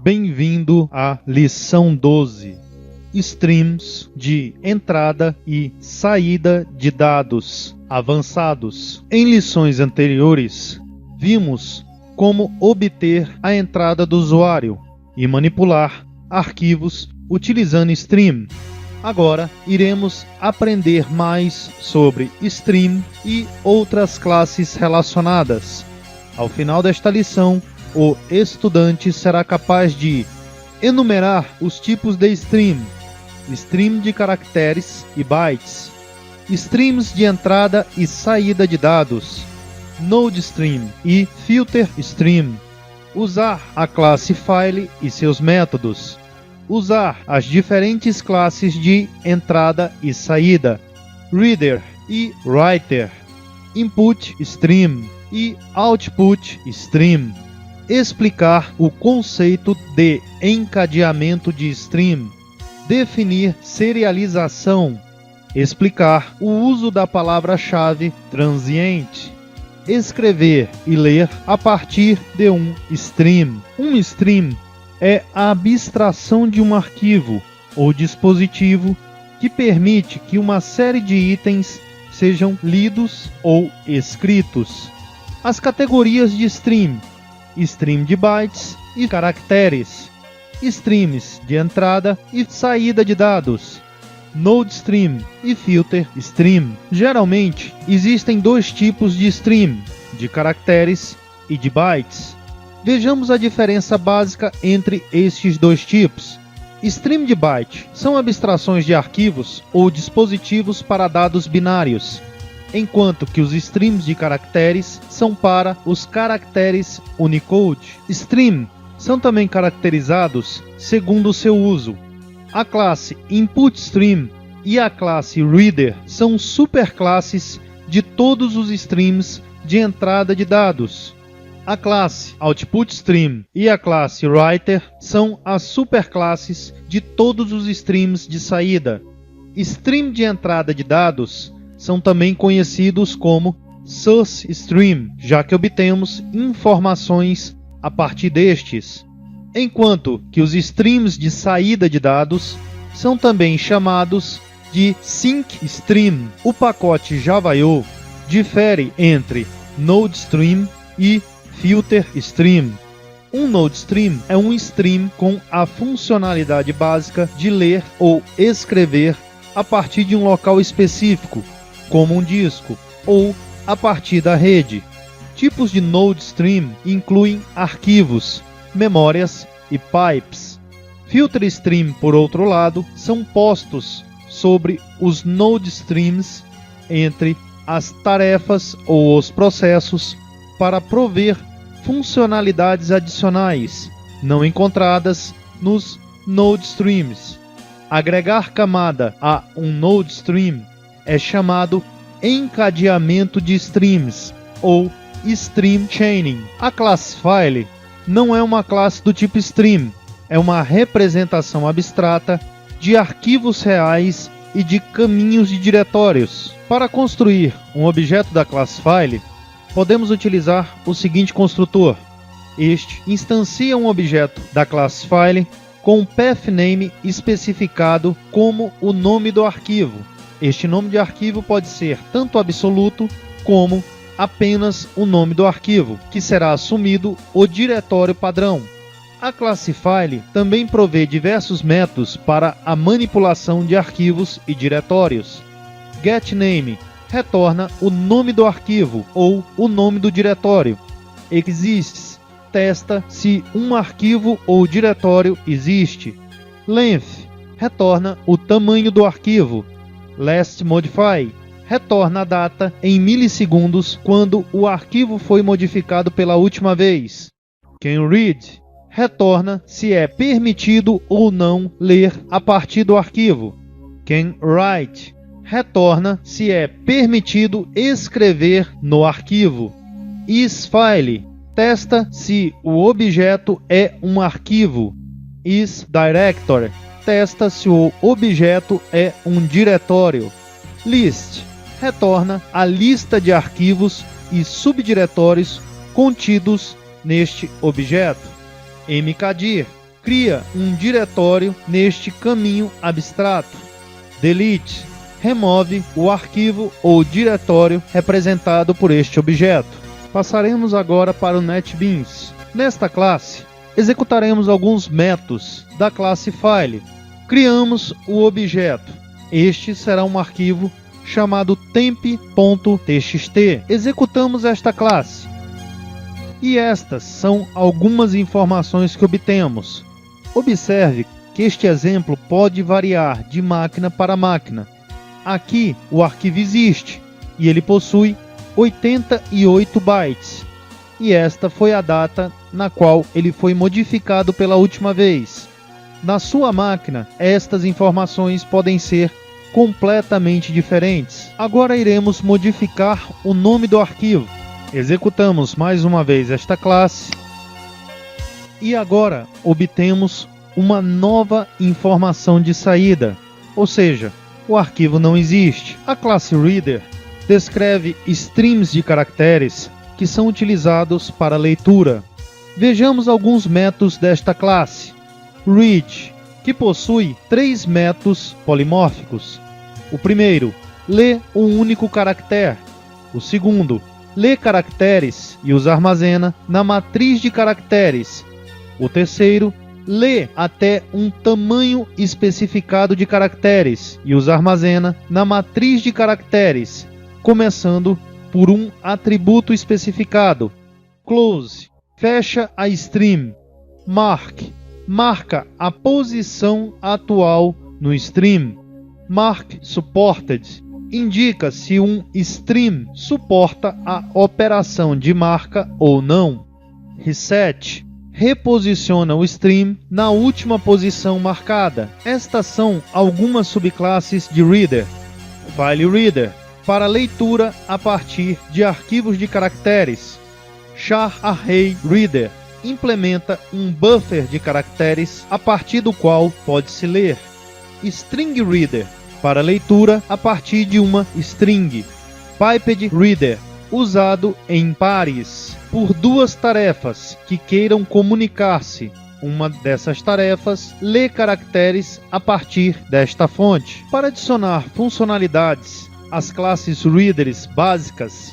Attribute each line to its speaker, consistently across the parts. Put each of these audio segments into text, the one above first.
Speaker 1: Bem-vindo à lição 12, Streams de entrada e saída de dados avançados. Em lições anteriores, vimos como obter a entrada do usuário e manipular arquivos utilizando Stream. Agora iremos aprender mais sobre Stream e outras classes relacionadas. Ao final desta lição, o estudante será capaz de enumerar os tipos de stream: stream de caracteres e bytes, streams de entrada e saída de dados, node stream e filter stream, usar a classe file e seus métodos, usar as diferentes classes de entrada e saída, reader e writer, input stream e output stream, explicar o conceito de encadeamento de stream, definir serialização, explicar o uso da palavra-chave transiente, escrever e ler a partir de um stream. Um stream é a abstração de um arquivo ou dispositivo que permite que uma série de itens sejam lidos ou escritos. As categorias de stream: stream de bytes e caracteres, streams de entrada e saída de dados, node stream e filter stream. Geralmente existem dois tipos de stream, de caracteres e de bytes. Vejamos a diferença básica entre estes dois tipos. Stream de byte são abstrações de arquivos ou dispositivos para dados binários, enquanto que os streams de caracteres são para os caracteres Unicode. Stream são também caracterizados segundo o seu uso. A classe Input Stream e a classe Reader são superclasses de todos os streams de entrada de dados. A classe Output Stream e a classe Writer são as superclasses de todos os streams de saída. Stream de entrada de dados são também conhecidos como Source Stream, já que obtemos informações a partir destes, enquanto que os streams de saída de dados são também chamados de Sync Stream. O pacote Java.io difere entre Node Stream e Filter Stream. Um Node Stream é um stream com a funcionalidade básica de ler ou escrever a partir de um local específico, como um disco, ou a partir da rede. Tipos de Node Stream incluem arquivos, memórias e pipes. Filter Stream, por outro lado, são postos sobre os Node Streams entre as tarefas ou os processos para prover funcionalidades adicionais não encontradas nos Node Streams. Agregar camada a um Node Stream é chamado encadeamento de streams ou stream chaining. A classe file não é uma classe do tipo stream, é uma representação abstrata de arquivos reais e de caminhos de diretórios. Para construir um objeto da classe file, podemos utilizar o seguinte construtor. Este instancia um objeto da classe file com um pathname especificado como o nome do arquivo. Este nome de arquivo pode ser tanto absoluto como apenas o nome do arquivo, que será assumido o diretório padrão. A classe file também provê diversos métodos para a manipulação de arquivos e diretórios. getName retorna o nome do arquivo ou o nome do diretório. Exists testa se um arquivo ou diretório existe. Length retorna o tamanho do arquivo. LastModify retorna a data em milissegundos quando o arquivo foi modificado pela última vez. CanRead retorna se é permitido ou não ler a partir do arquivo. CanWrite retorna se é permitido escrever no arquivo. IsFile testa se o objeto é um arquivo. IsDirector testa se o objeto é um diretório. List retorna a lista de arquivos e subdiretórios contidos neste objeto. mkdir cria um diretório neste caminho abstrato. Delete remove o arquivo ou diretório representado por este objeto. Passaremos agora para o NetBeans. Nesta classe, executaremos alguns métodos da classe File. Criamos o objeto. Este será um arquivo chamado temp.txt. Executamos esta classe. E estas são algumas informações que obtemos. Observe que este exemplo pode variar de máquina para máquina. Aqui o arquivo existe e ele possui 88 bytes. E esta foi a data na qual ele foi modificado pela última vez. Na sua máquina, estas informações podem ser completamente diferentes. Agora iremos modificar o nome do arquivo. Executamos mais uma vez esta classe. E agora obtemos uma nova informação de saída, ou seja, o arquivo não existe. A classe Reader descreve streams de caracteres que são utilizados para leitura. Vejamos alguns métodos desta classe. Read, que possui 3 métodos polimórficos. O primeiro, lê um único caractere. O segundo, lê caracteres e os armazena na matriz de caracteres. O terceiro, lê até um tamanho especificado de caracteres e os armazena na matriz de caracteres, começando por um atributo especificado. Close, fecha a stream. Mark, marca a posição atual no stream. Mark supported, indica se um stream suporta a operação de marca ou não. Reset, reposiciona o stream na última posição marcada. Estas são algumas subclasses de Reader. File Reader, para leitura a partir de arquivos de caracteres. Char Array Reader, implementa um buffer de caracteres a partir do qual pode-se ler. String Reader, para leitura a partir de uma string. Piped Reader, usado em pares por duas tarefas que queiram comunicar-se. Uma dessas tarefas lê caracteres a partir desta fonte. Para adicionar funcionalidades às classes Readers básicas,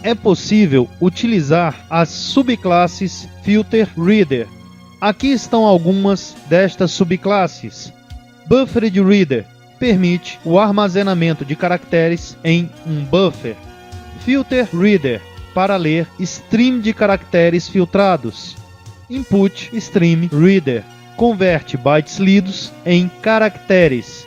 Speaker 1: é possível utilizar as subclasses Filter Reader. Aqui estão algumas destas subclasses. Buffered Reader permite o armazenamento de caracteres em um buffer. Filter Reader, para ler stream de caracteres filtrados. Input Stream Reader, converte bytes lidos em caracteres.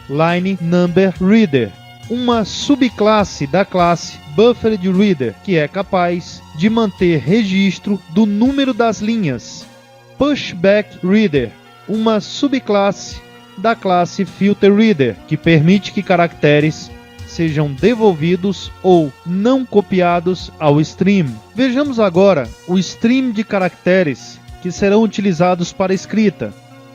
Speaker 1: Line Number Reader, uma subclasse da classe Buffered Reader, que é capaz de manter registro do número das linhas. Pushback Reader, uma subclasse da classe Filter Reader, que permite que caracteres sejam devolvidos ou não copiados ao stream. Vejamos agora o stream de caracteres que serão utilizados para escrita.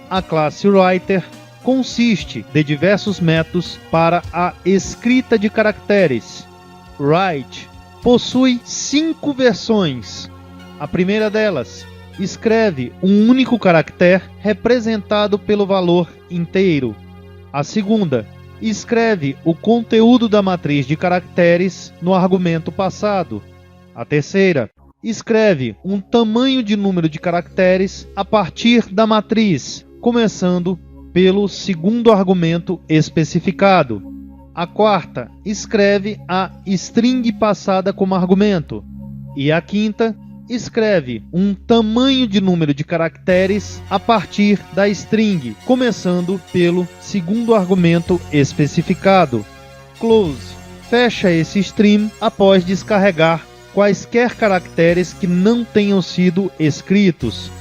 Speaker 1: A classe Writer consiste de diversos métodos para a escrita de caracteres. Write possui 5 versões. A primeira delas escreve um único caractere representado pelo valor inteiro. A segunda escreve o conteúdo da matriz de caracteres no argumento passado. A terceira escreve um tamanho de número de caracteres a partir da matriz, começando pelo segundo argumento especificado. A quarta escreve a string passada como argumento. E a quinta escreve um tamanho de número de caracteres a partir da string, começando pelo segundo argumento especificado. Close, fecha esse stream após descarregar quaisquer caracteres que não tenham sido escritos.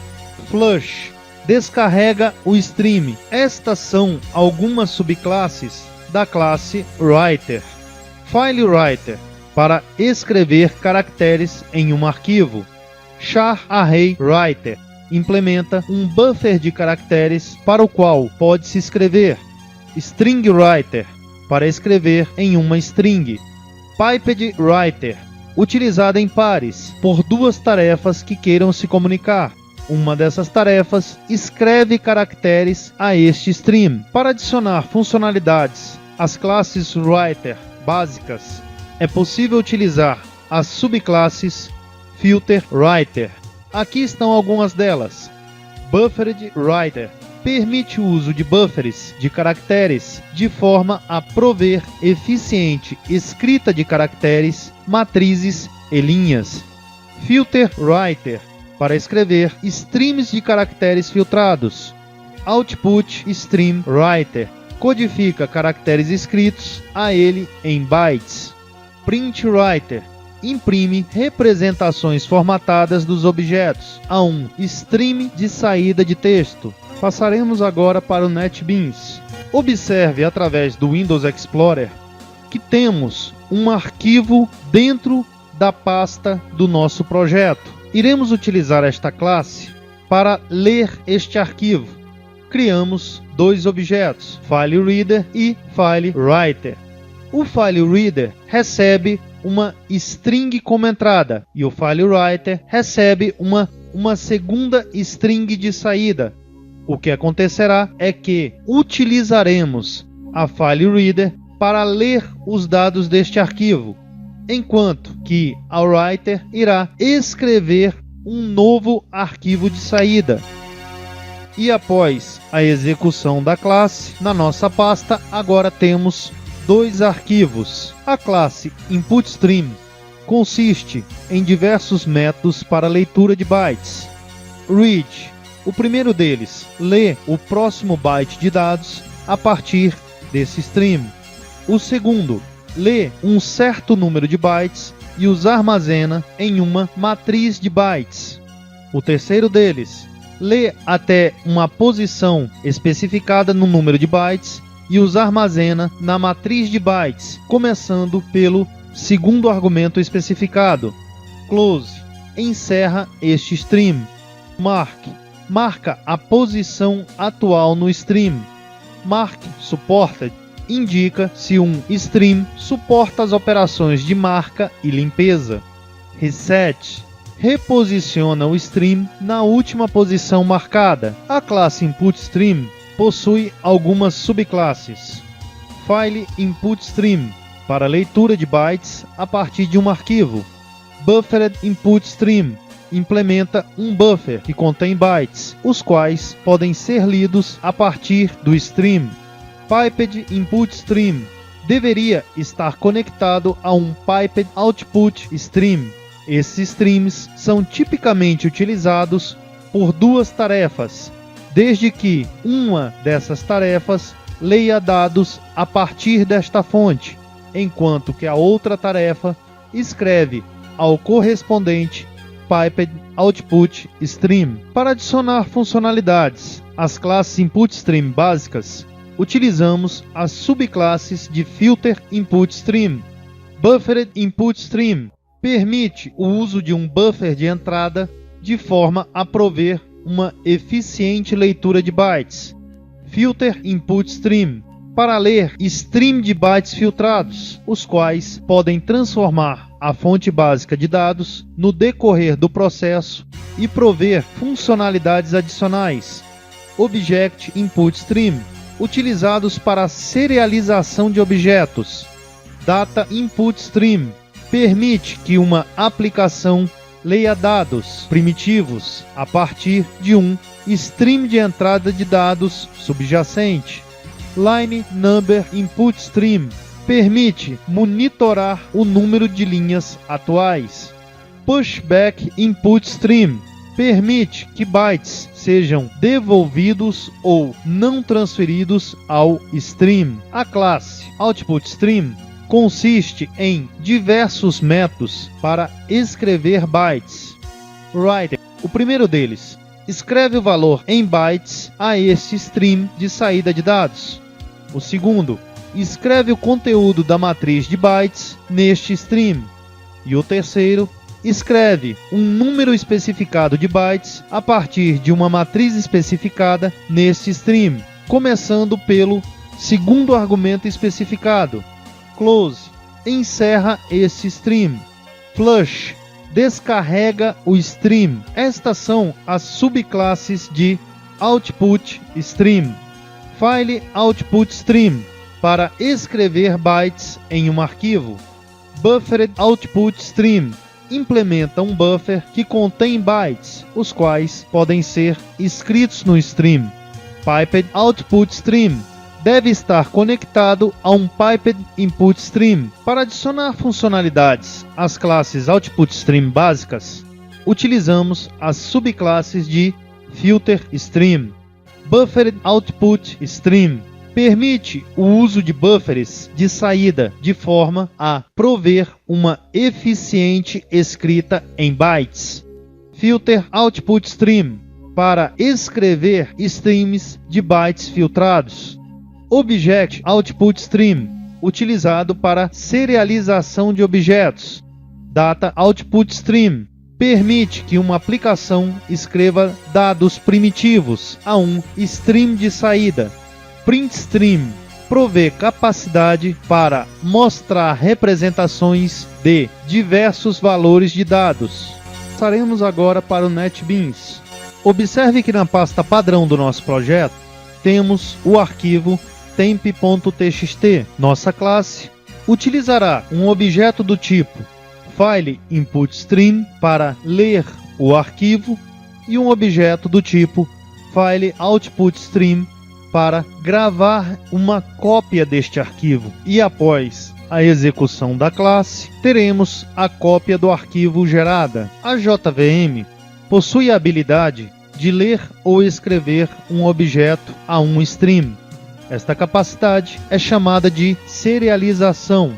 Speaker 1: Flush, descarrega o stream. Estas são algumas subclasses da classe Writer. File Writer, para escrever caracteres em um arquivo. Char Array Writer, implementa um buffer de caracteres para o qual pode-se escrever. String Writer, para escrever em uma string. Piped Writer, utilizada em pares por duas tarefas que queiram se comunicar. uma dessas tarefas, escreve caracteres a este stream. Para adicionar funcionalidades às classes Writer básicas, é possível utilizar as subclasses Filter Writer. Aqui estão algumas delas. Buffered Writer permite o uso de buffers de caracteres de forma a prover eficiente escrita de caracteres, matrizes e linhas. Filter Writer para escrever streams de caracteres filtrados. Output Stream Writer codifica caracteres escritos a ele em bytes. Print Writer imprime representações formatadas dos objetos a um stream de saída de texto. Passaremos agora para o NetBeans. Observe através do Windows Explorer que temos um arquivo dentro da pasta do nosso projeto. Iremos utilizar esta classe para ler este arquivo. Criamos dois objetos, FileReader e FileWriter. O FileReader recebe uma string como entrada e o FileWriter recebe uma segunda string de saída. O que acontecerá é que utilizaremos a FileReader para ler os dados deste arquivo, enquanto que a Writer irá escrever um novo arquivo de saída. E após a execução da classe, na nossa pasta agora temos dois arquivos. A classe InputStream consiste em diversos métodos para leitura de bytes. Read, o primeiro deles, lê o próximo byte de dados a partir desse stream. O segundo, lê um certo número de bytes e os armazena em uma matriz de bytes. O terceiro deles, lê até uma posição especificada no número de bytes e os armazena na matriz de bytes, começando pelo segundo argumento especificado. Close, encerra este stream. Mark, marca a posição atual no stream. Mark Supported indica se um stream suporta as operações de marca e limpeza. Reset, reposiciona o stream na última posição marcada. A classe InputStream possui algumas subclasses. File InputStream, para leitura de bytes a partir de um arquivo. Buffered InputStream, implementa um buffer que contém bytes, os quais podem ser lidos a partir do stream. Piped InputStream, deveria estar conectado a um Piped Output Stream. Esses streams são tipicamente utilizados por duas tarefas, desde que uma dessas tarefas leia dados a partir desta fonte, enquanto que a outra tarefa escreve ao correspondente Piped Output Stream. Para adicionar funcionalidades às classes InputStream básicas, utilizamos as subclasses de Filter InputStream. Buffered InputStream permite o uso de um buffer de entrada de forma a prover uma eficiente leitura de bytes. Filter InputStream, para ler stream de bytes filtrados, os quais podem transformar a fonte básica de dados no decorrer do processo e prover funcionalidades adicionais. Object InputStream, utilizados para a serialização de objetos. Data InputStream, permite que uma aplicação leia dados primitivos a partir de um stream de entrada de dados subjacente. Line Number InputStream, permite monitorar o número de linhas atuais. Pushback InputStream, permite que bytes sejam devolvidos ou não transferidos ao stream. A classe OutputStream consiste em diversos métodos para escrever bytes. Writer, o primeiro deles, escreve o valor em bytes a este stream de saída de dados. O segundo, escreve o conteúdo da matriz de bytes neste stream. E o terceiro, escreve um número especificado de bytes a partir de uma matriz especificada neste stream, começando pelo segundo argumento especificado. Close, encerra esse stream. Flush, descarrega o stream. Estas são as subclasses de Output Stream. File Output Stream, para escrever bytes em um arquivo. Buffered Output Stream implementa um buffer que contém bytes, os quais podem ser escritos no stream. Piped Output Stream deve estar conectado a um Piped Input Stream. Para adicionar funcionalidades às classes Output Stream básicas, utilizamos as subclasses de Filter Stream. Buffered Output Stream permite o uso de buffers de saída de forma a prover uma eficiente escrita em bytes. Filter Output Stream para escrever streams de bytes filtrados. Object Output Stream utilizado para serialização de objetos. Data Output Stream permite que uma aplicação escreva dados primitivos a um stream de saída. Print Stream provê capacidade para mostrar representações de diversos valores de dados. Passaremos agora para o NetBeans. Observe que na pasta padrão do nosso projeto temos o arquivo temp.txt. Nossa classe utilizará um objeto do tipo File Input Stream para ler o arquivo e um objeto do tipo File Output Stream para gravar uma cópia deste arquivo. E após a execução da classe, teremos a cópia do arquivo gerada. A JVM possui a habilidade de ler ou escrever um objeto a um stream. Esta capacidade é chamada de serialização.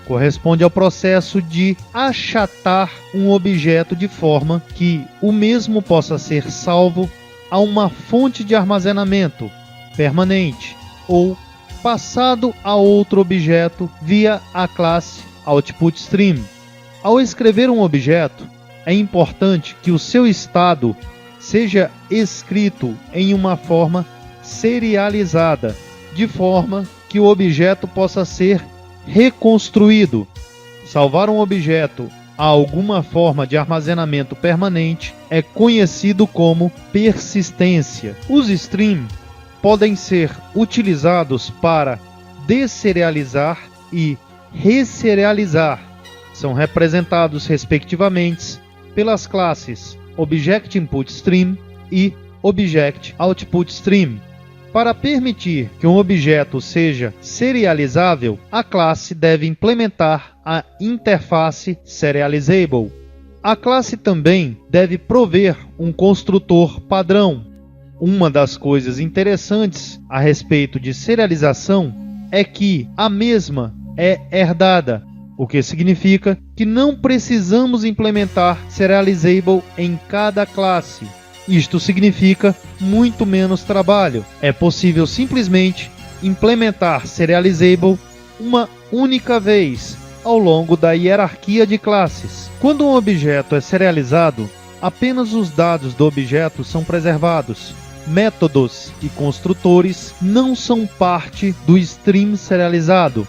Speaker 1: Corresponde ao processo de achatar um objeto de forma que o mesmo possa ser salvo a uma fonte de armazenamento permanente ou passado a outro objeto via a classe Output Stream. Ao escrever um objeto, é importante que o seu estado seja escrito em uma forma serializada, de forma que o objeto possa ser reconstruído. Salvar um objeto a alguma forma de armazenamento permanente é conhecido como persistência. Os streams podem ser utilizados para desserializar e resserializar. São representados respectivamente pelas classes Object Input Stream e Object Output Stream. Para permitir que um objeto seja serializável, a classe deve implementar a interface Serializable. A classe também deve prover um construtor padrão. Uma das coisas interessantes a respeito de serialização é que a mesma é herdada, o que significa que não precisamos implementar Serializable em cada classe. Isto significa muito menos trabalho. É possível simplesmente implementar Serializable uma única vez ao longo da hierarquia de classes. Quando um objeto é serializado, apenas os dados do objeto são preservados. Métodos e construtores não são parte do stream serializado.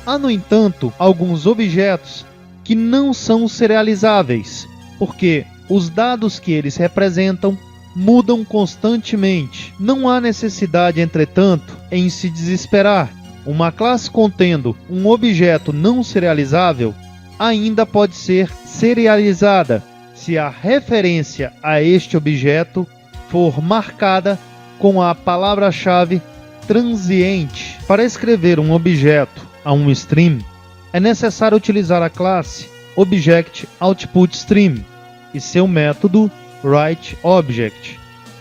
Speaker 1: Há, no entanto, alguns objetos que não são serializáveis, porque os dados que eles representam mudam constantemente. Não há necessidade, entretanto, em se desesperar. Uma classe contendo um objeto não serializável ainda pode ser serializada se a referência a este objeto for marcada com a palavra-chave transiente. Para escrever um objeto a um stream, é necessário utilizar a classe Object Output Stream e seu método WriteObject.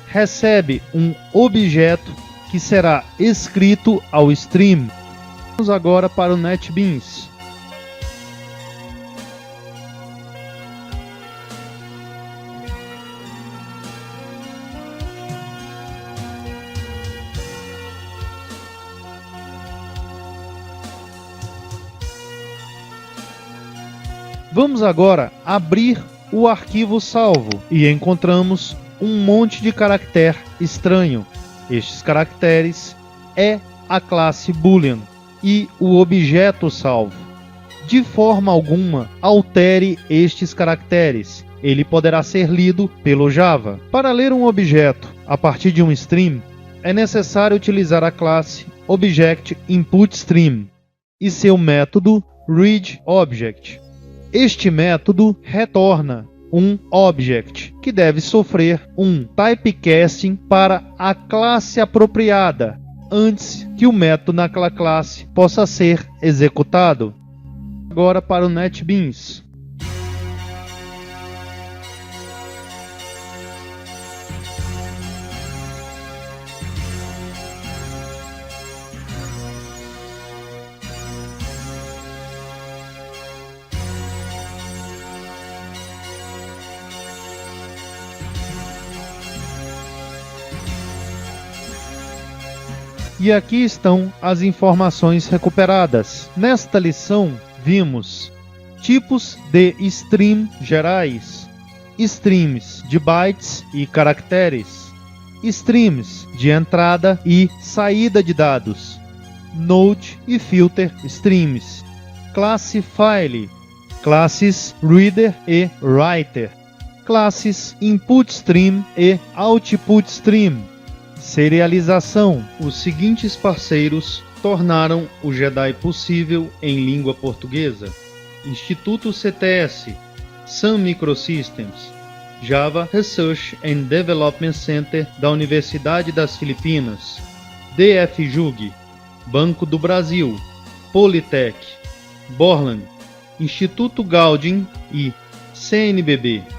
Speaker 1: Recebe um objeto que será escrito ao stream. Vamos agora para o NetBeans. Vamos agora abrir o arquivo salvo e encontramos um monte de caractere estranho. Estes caracteres é a classe Boolean e o objeto salvo. de forma alguma altere estes caracteres. Ele poderá ser lido pelo Java. Para ler um objeto a partir de um stream, é necessário utilizar a classe ObjectInputStream e seu método readObject. Este método retorna um object que deve sofrer um typecasting para a classe apropriada antes que o método naquela classe possa ser executado. Agora para o NetBeans. E aqui estão as informações recuperadas. Nesta lição, vimos tipos de stream gerais, streams de bytes e caracteres, streams de entrada e saída de dados, node e filter streams, classe file, classes reader e writer, classes input stream e output stream. Serialização. Os seguintes parceiros tornaram o Jedi possível em língua portuguesa: Instituto CTS, Sun Microsystems, Java Research and Development Center da Universidade das Filipinas, DFJUG, Banco do Brasil, Politec, Borland, Instituto Gaudium e CNBB.